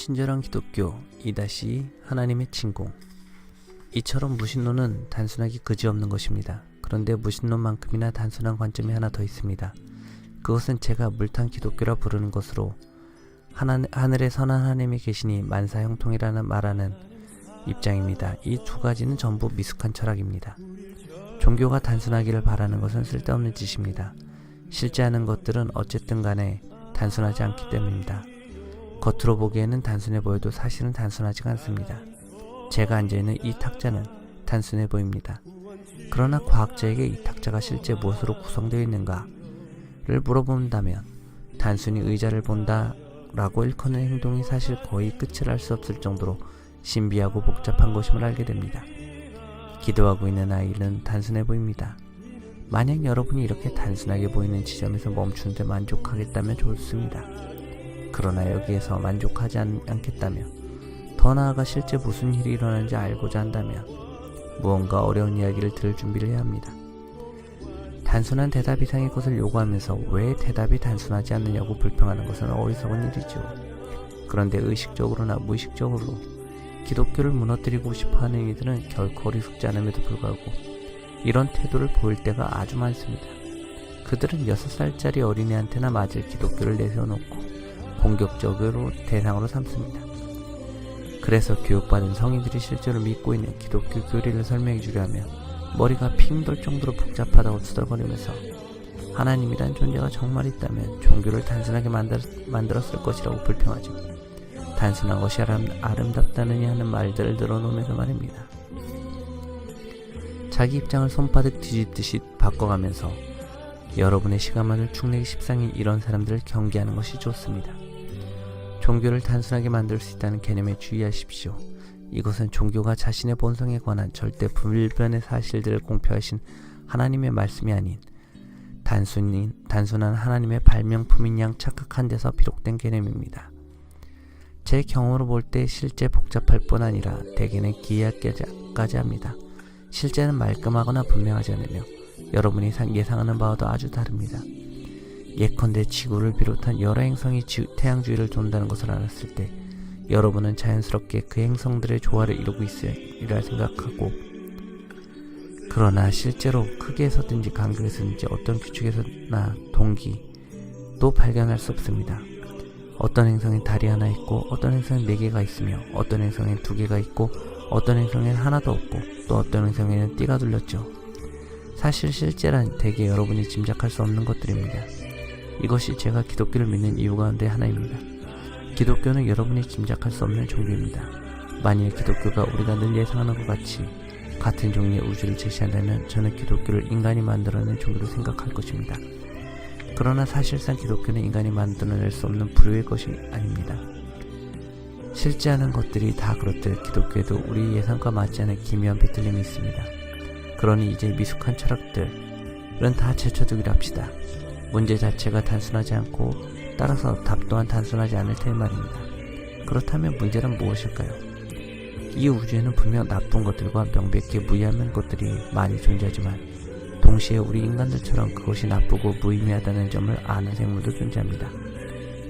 친절한 기독교 2- 하나님의 침공. 이처럼 무신론은 단순하기 그지없는 것입니다. 그런데 무신론만큼이나 단순한 관점이 하나 더 있습니다. 그것은 제가 물탄 기독교라 부르는 것으로 하늘에 선한 하나님이 계시니 만사 형통이라는 말하는 입장입니다. 이 두 가지는 전부 미숙한 철학입니다. 종교가 단순하기를 바라는 것은 쓸데없는 짓입니다. 실제 하는 것들은 어쨌든 간에 단순하지 않기 때문입니다. 겉으로 보기에는 단순해 보여도 사실은 단순하지가 않습니다. 제가 앉아있는 이 탁자는 단순해 보입니다. 그러나 과학자에게 이 탁자가 실제 무엇으로 구성되어 있는가를 물어본다면 단순히 의자를 본다 라고 일컫는 행동이 사실 거의 끝을 알 수 없을 정도로 신비하고 복잡한 것임을 알게 됩니다. 기도하고 있는 아이는 단순해 보입니다. 만약 여러분이 이렇게 단순하게 보이는 지점에서 멈추는데 만족하겠다면 좋습니다. 그러나 여기에서 만족하지 않겠다면, 더 나아가 실제 무슨 일이 일어나는지 알고자 한다면 무언가 어려운 이야기를 들을 준비를 해야 합니다. 단순한 대답 이상의 것을 요구하면서 왜 대답이 단순하지 않느냐고 불평하는 것은 어리석은 일이죠. 그런데 의식적으로나 무의식적으로 기독교를 무너뜨리고 싶어하는 이들은 결코 어리석지 않음에도 불구하고 이런 태도를 보일 때가 아주 많습니다. 그들은 6살짜리 어린애한테나 맞을 기독교를 내세워놓고 공격적으로 대상으로 삼습니다. 그래서 교육받은 성인들이 실제로 믿고 있는 기독교 교리를 설명해 주려 하면 머리가 핑돌 정도로 복잡하다고 투덜거리면서 하나님이란 존재가 정말 있다면 종교를 단순하게 만들었을 것이라고 불평하죠. 단순한 것이 아름답다느니 하는 말들을 늘어놓으면서 말입니다. 자기 입장을 손바닥 뒤집듯이 바꿔가면서 여러분의 시간만을 축내기 십상인 이런 사람들을 경계하는 것이 좋습니다. 종교를 단순하게 만들 수 있다는 개념에 주의하십시오. 이것은 종교가 자신의 본성에 관한 절대 불변의 사실들을 공표하신 하나님의 말씀이 아닌 단순한 하나님의 발명품인 양 착각한 데서 비롯된 개념입니다. 제 경험으로 볼 때 실제 복잡할 뿐 아니라 대개는 기이하기까지 합니다. 실제는 말끔하거나 분명하지 않으며 여러분이 예상하는 바와도 아주 다릅니다. 예컨대 지구를 비롯한 여러 행성이 태양 주위를 돈다는 것을 알았을 때 여러분은 자연스럽게 그 행성들의 조화를 이루고 있으리라 생각하고, 그러나 실제로 크기에서든지 간격에서든지 어떤 규칙에서나 동기도 발견할 수 없습니다. 어떤 행성엔 달이 하나 있고 어떤 행성엔 4개가 있으며 어떤 행성엔 2개가 있고 어떤 행성엔 하나도 없고 또 어떤 행성에는 띠가 둘렸죠. 사실 실제란 대개 여러분이 짐작할 수 없는 것들입니다. 이것이 제가 기독교를 믿는 이유 가운데 하나입니다. 기독교는 여러분이 짐작할 수 없는 종교입니다. 만일 기독교가 우리가 늘 예상하는 것 같이 같은 종류의 우주를 제시한다면 저는 기독교를 인간이 만들어낸 종교로 생각할 것입니다. 그러나 사실상 기독교는 인간이 만들어낼 수 없는 부류의 것이 아닙니다. 실제 하는 것들이 다 그렇듯 기독교에도 우리 예상과 맞지 않은 기묘한 비틀림이 있습니다. 그러니 이제 미숙한 철학들은 다 제쳐두기로 합시다. 문제 자체가 단순하지 않고 따라서 답 또한 단순하지 않을 테니 말입니다. 그렇다면 문제는 무엇일까요? 이 우주에는 분명 나쁜 것들과 명백히 무의미한 것들이 많이 존재하지만 동시에 우리 인간들처럼 그것이 나쁘고 무의미하다는 점을 아는 생물도 존재합니다.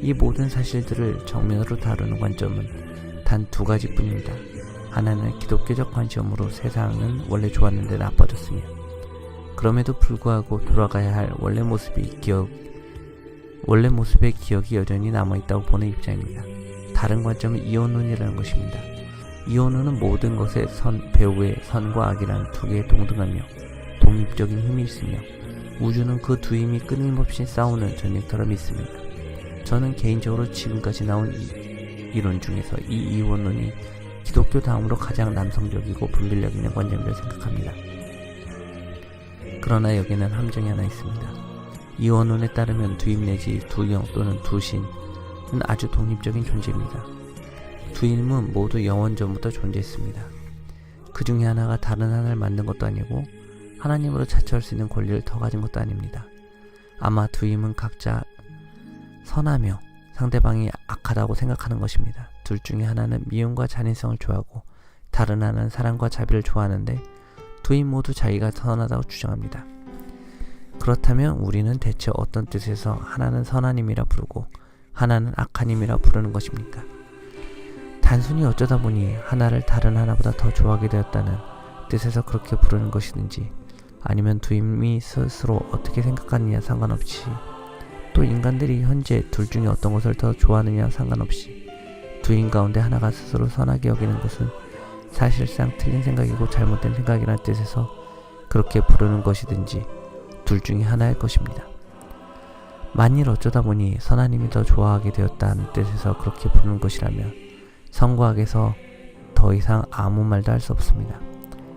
이 모든 사실들을 정면으로 다루는 관점은 단 2가지뿐입니다. 하나는 기독교적 관점으로 세상은 원래 좋았는데 나빠졌으며 그럼에도 불구하고 돌아가야 할 원래 모습의 기억이 여전히 남아있다고 보는 입장입니다. 다른 관점은 이원론이라는 것입니다. 이원론은 모든 것의 배후에 선과 악이라는 2개의 동등하며 독립적인 힘이 있으며 우주는 그 두 힘이 끊임없이 싸우는 전쟁터라 믿습니다. 저는 개인적으로 지금까지 나온 이론 중에서 이 이원론이 기독교 다음으로 가장 남성적이고 분별력 있는 관점이라고 생각합니다. 그러나 여기는 함정이 하나 있습니다. 이원론에 따르면 두힘 내지 두영 또는 두신은 아주 독립적인 존재입니다. 두힘은 모두 영원 전부터 존재했습니다. 그 중에 하나가 다른 하나를 만든 것도 아니고 하나님으로 자처할 수 있는 권리를 더 가진 것도 아닙니다. 아마 두힘은 각자 선하며 상대방이 악하다고 생각하는 것입니다. 둘 중에 하나는 미움과 잔인성을 좋아하고 다른 하나는 사랑과 자비를 좋아하는데 두힘 모두 자기가 선하다고 주장합니다. 그렇다면 우리는 대체 어떤 뜻에서 하나는 선한 힘이라 부르고 하나는 악한 힘이라 부르는 것입니까? 단순히 어쩌다 보니 하나를 다른 하나보다 더 좋아하게 되었다는 뜻에서 그렇게 부르는 것이든지, 아니면 두임이 스스로 어떻게 생각하느냐 상관없이, 또 인간들이 현재 둘 중에 어떤 것을 더 좋아하느냐 상관없이 두임 가운데 하나가 스스로 선하게 여기는 것은 사실상 틀린 생각이고 잘못된 생각이라는 뜻에서 그렇게 부르는 것이든지 둘 중에 하나일 것입니다. 만일 어쩌다 보니 선하님이 더 좋아하게 되었다는 뜻에서 그렇게 부르는 것이라면 선과악에서 더 이상 아무 말도 할 수 없습니다.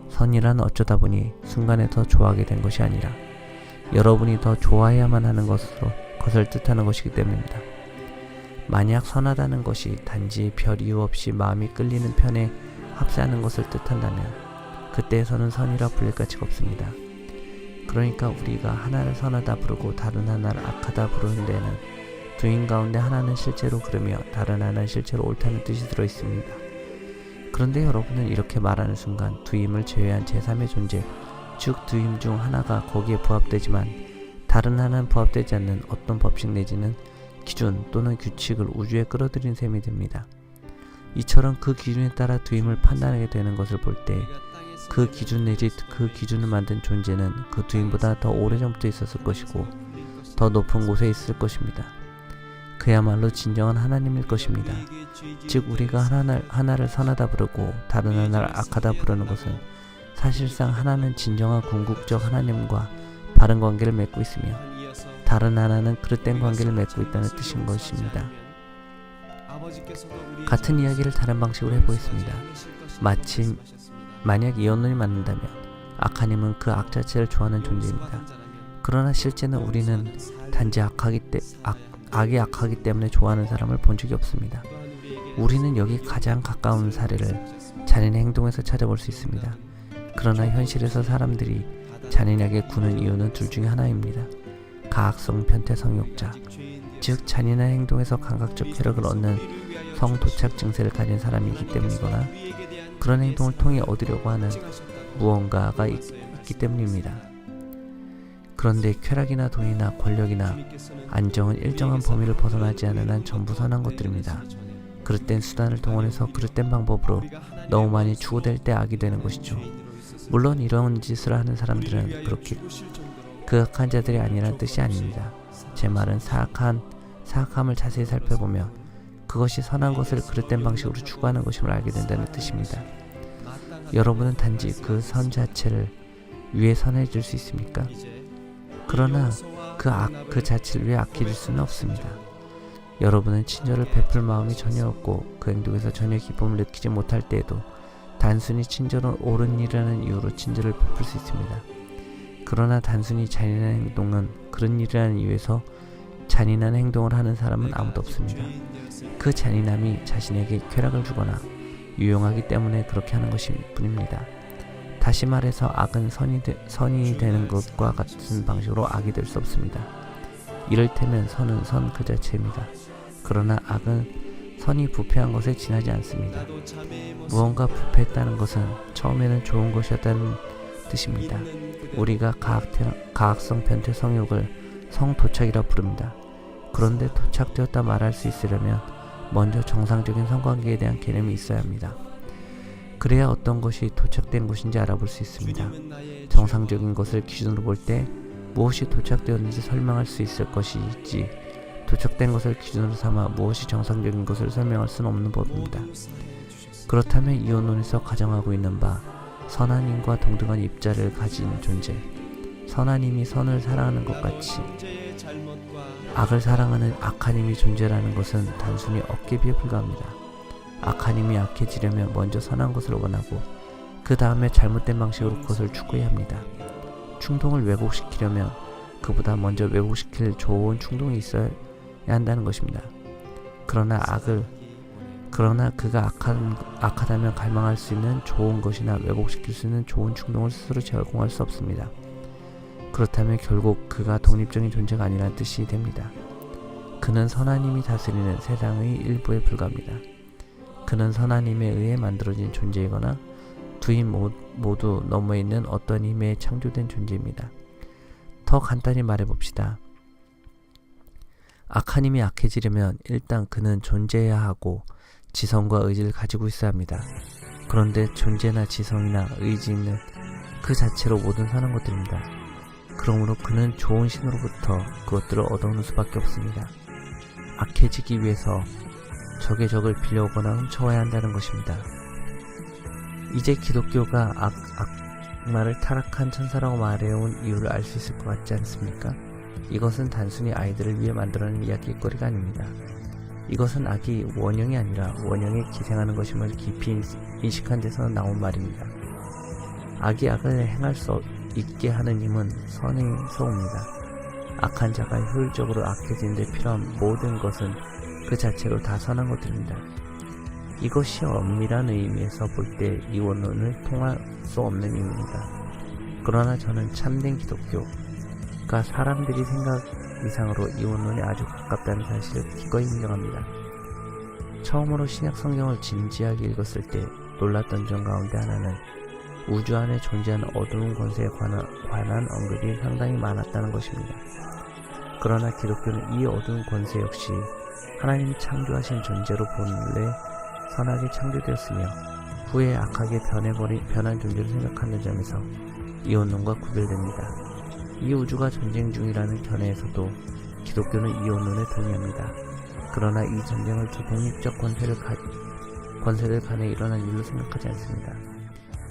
선이란 어쩌다 보니 순간에 더 좋아하게 된 것이 아니라 여러분이 더 좋아해야만 하는 것을 뜻하는 것이기 때문입니다. 만약 선하다는 것이 단지 별 이유 없이 마음이 끌리는 편에 합세하는 것을 뜻한다면 그때에서는 선이라 불릴 가치가 없습니다. 그러니까 우리가 하나를 선하다 부르고 다른 하나를 악하다 부르는 데에는 두인 가운데 하나는 실제로 그르며 다른 하나는 실제로 옳다는 뜻이 들어있습니다. 그런데 여러분은 이렇게 말하는 순간 두임을 제외한 제3의 존재, 즉 두임 중 하나가 거기에 부합되지만 다른 하나는 부합되지 않는 어떤 법칙 내지는 기준 또는 규칙을 우주에 끌어들인 셈이 됩니다. 이처럼 그 기준에 따라 두임을 판단하게 되는 것을 볼 때 그 기준 내지 그 기준을 만든 존재는 그 두임보다 더 오래전부터 있었을 것이고 더 높은 곳에 있을 것입니다. 그야말로 진정한 하나님일 것입니다. 즉 우리가 하나를 선하다 부르고 다른 하나를 악하다 부르는 것은 사실상 하나는 진정한 궁극적 하나님과 바른 관계를 맺고 있으며 다른 하나는 그릇된 관계를 맺고 있다는 뜻인 것입니다. 같은 이야기를 다른 방식으로 해보겠습니다. 만약 이혼론이 맞는다면 악하님은 그 악 자체를 좋아하는 존재입니다. 그러나 실제는 우리는 단지 악이 악하기 때문에 좋아하는 사람을 본 적이 없습니다. 우리는 여기 가장 가까운 사례를 잔인의 행동에서 찾아볼 수 있습니다. 그러나 현실에서 사람들이 잔인하게 구는 이유는 둘 중에 하나입니다. 가학성 변태 성욕자, 즉 잔인한 행동에서 감각적 쾌락을 얻는 성도착 증세를 가진 사람이기 때문이거나 그런 행동을 통해 얻으려고 하는 무언가가 있기 때문입니다. 그런데 쾌락이나 돈이나 권력이나 안정은 일정한 범위를 벗어나지 않는 한 전부 선한 것들입니다. 그릇된 수단을 동원해서 그릇된 방법으로 너무 많이 추구될 때 악이 되는 것이죠. 물론 이런 짓을 하는 사람들은 그렇게 극악한 자들이 아니라는 뜻이 아닙니다. 제 말은 사악함을 자세히 살펴보면 그것이 선한 것을 그릇된 방식으로 추구하는 것임을 알게 된다는 뜻입니다. 여러분은 단지 그 선 자체를 위해 선해질 수 있습니까? 그러나 그 자체를 위해 악해질 수는 없습니다. 여러분은 친절을 베풀 마음이 전혀 없고 그 행동에서 전혀 기쁨을 느끼지 못할 때에도 단순히 친절은 옳은 일이라는 이유로 친절을 베풀 수 있습니다. 그러나 단순히 잔인한 행동은 그런 일이라는 이유에서 잔인한 행동을 하는 사람은 아무도 없습니다. 그 잔인함이 자신에게 쾌락을 주거나 유용하기 때문에 그렇게 하는 것일 뿐입니다. 다시 말해서 악은 선이 되는 것과 같은 방식으로 악이 될 수 없습니다. 이를테면 선은 선 그 자체입니다. 그러나 악은 선이 부패한 것에 지나지 않습니다. 무언가 부패했다는 것은 처음에는 좋은 것이었다는 뜻입니다. 우리가 가학성 변태 성욕을 성도착이라 부릅니다. 그런데 도착되었다 말할 수 있으려면 먼저 정상적인 성관계에 대한 개념이 있어야 합니다. 그래야 어떤 것이 도착된 것인지 알아볼 수 있습니다. 정상적인 것을 기준으로 볼 때 무엇이 도착되었는지 설명할 수 있을 것이지 도착된 것을 기준으로 삼아 무엇이 정상적인 것을 설명할 수는 없는 법입니다. 그렇다면 이혼론에서 가정하고 있는 바 선하님과 동등한 입자를 가진 존재, 선하님이 선을 사랑하는 것 같이 악을 사랑하는 악하님이 존재라는 것은 단순히 어깨비에 불과합니다. 악하님이 악해지려면 먼저 선한 것을 원하고 그 다음에 잘못된 방식으로 그것을 추구해야 합니다. 충동을 왜곡시키려면 그보다 먼저 왜곡시킬 좋은 충동이 있어야 한다는 것입니다. 그러나 그가 악하다면 갈망할 수 있는 좋은 것이나 왜곡시킬 수 있는 좋은 충동을 스스로 제공할 수 없습니다. 그렇다면 결국 그가 독립적인 존재가 아니라는 뜻이 됩니다. 그는 선하님이 다스리는 세상의 일부에 불과합니다. 그는 선하님에 의해 만들어진 존재이거나 두 힘 모두 너머에 있는 어떤 힘에 창조된 존재입니다. 더 간단히 말해봅시다. 악한 힘이 악해지려면 일단 그는 존재해야 하고 지성과 의지를 가지고 있어야 합니다. 그런데 존재나 지성이나 의지 있는 그 자체로 모든 사는 것들입니다. 그러므로 그는 좋은 신으로부터 그것들을 얻어오는 수밖에 없습니다. 악해지기 위해서 적의 적을 빌려오거나 훔쳐와야 한다는 것입니다. 이제 기독교가 악마를 타락한 천사라고 말해온 이유를 알 수 있을 것 같지 않습니까? 이것은 단순히 아이들을 위해 만들어낸 이야기거리가 아닙니다. 이것은 악이 원형이 아니라 원형에 기생하는 것임을 깊이 인식한 데서 나온 말입니다. 악이 악을 행할 수 있게 하는 힘은 선에서 옵니다. 악한 자가 효율적으로 악해지는 데 필요한 모든 것은 그 자체로 다 선한 것들입니다. 이것이 엄밀한 의미에서 볼 때 이원론을 통할 수 없는 의미입니다. 그러나 저는 참된 기독교가 사람들이 생각 이상으로 이원론에 아주 가깝다는 사실을 기꺼이 인정합니다. 처음으로 신약 성경을 진지하게 읽었을 때 놀랐던 점 가운데 하나는 우주 안에 존재하는 어두운 권세에 관한 언급이 상당히 많았다는 것입니다. 그러나 기독교는 이 어두운 권세 역시 하나님이 창조하신 존재로 본래 선하게 창조되었으며 후에 악하게 변한 존재로 생각하는 점에서 이원론과 구별됩니다. 이 우주가 전쟁 중이라는 견해에서도 기독교는 이원론에 동의합니다. 그러나 이 전쟁을 두 독립적 권세를 간에 일어난 일로 생각하지 않습니다.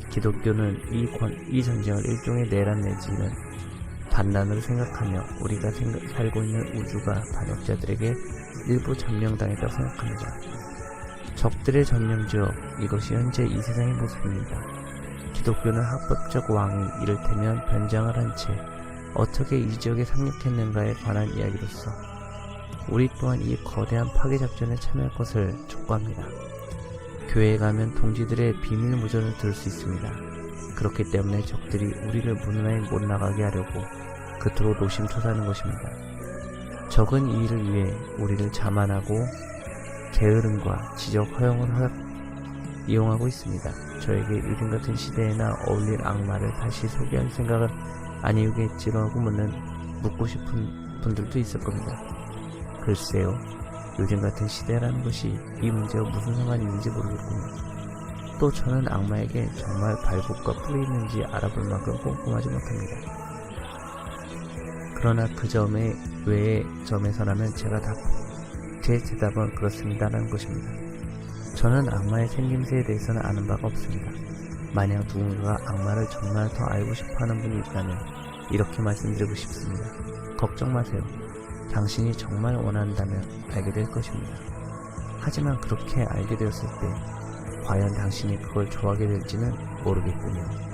기독교는 이 전쟁을 일종의 내란 내지는 반란으로 생각하며 우리가 살고 있는 우주가 반역자들에게 일부 점령당했다고 생각합니다. 적들의 점령지역, 이것이 현재 이 세상의 모습입니다. 기독교는 합법적 왕이 이를테면 변장을 한 채 어떻게 이 지역에 상륙했는가에 관한 이야기로서 우리 또한 이 거대한 파괴작전에 참여할 것을 촉구합니다. 교회에 가면 동지들의 비밀 무전을 들을 수 있습니다. 그렇기 때문에 적들이 우리를 문화에 못 나가게 하려고 그토록 노심초사하는 것입니다. 적은 이 일을 위해 우리를 자만하고 게으름과 지적 허용을 이용하고 있습니다. 저에게 요즘 같은 시대에나 어울릴 악마를 다시 소개할 생각은 아니겠지라고 묻고 싶은 분들도 있을 겁니다. 글쎄요, 요즘 같은 시대라는 것이 이 문제와 무슨 상관이 있는지 모르겠군요. 또 저는 악마에게 정말 발톱과 뿔이 있는지 알아볼 만큼 꼼꼼하지 못합니다. 그러나 그 점에 외의 점에서라면 제 대답은 그렇습니다라는 것입니다. 저는 악마의 생김새에 대해서는 아는 바가 없습니다. 만약 누군가가 악마를 정말 더 알고 싶어하는 분이 있다면 이렇게 말씀드리고 싶습니다. 걱정 마세요. 당신이 정말 원한다면 알게 될 것입니다. 하지만 그렇게 알게 되었을 때 과연 당신이 그걸 좋아하게 될지는 모르겠군요.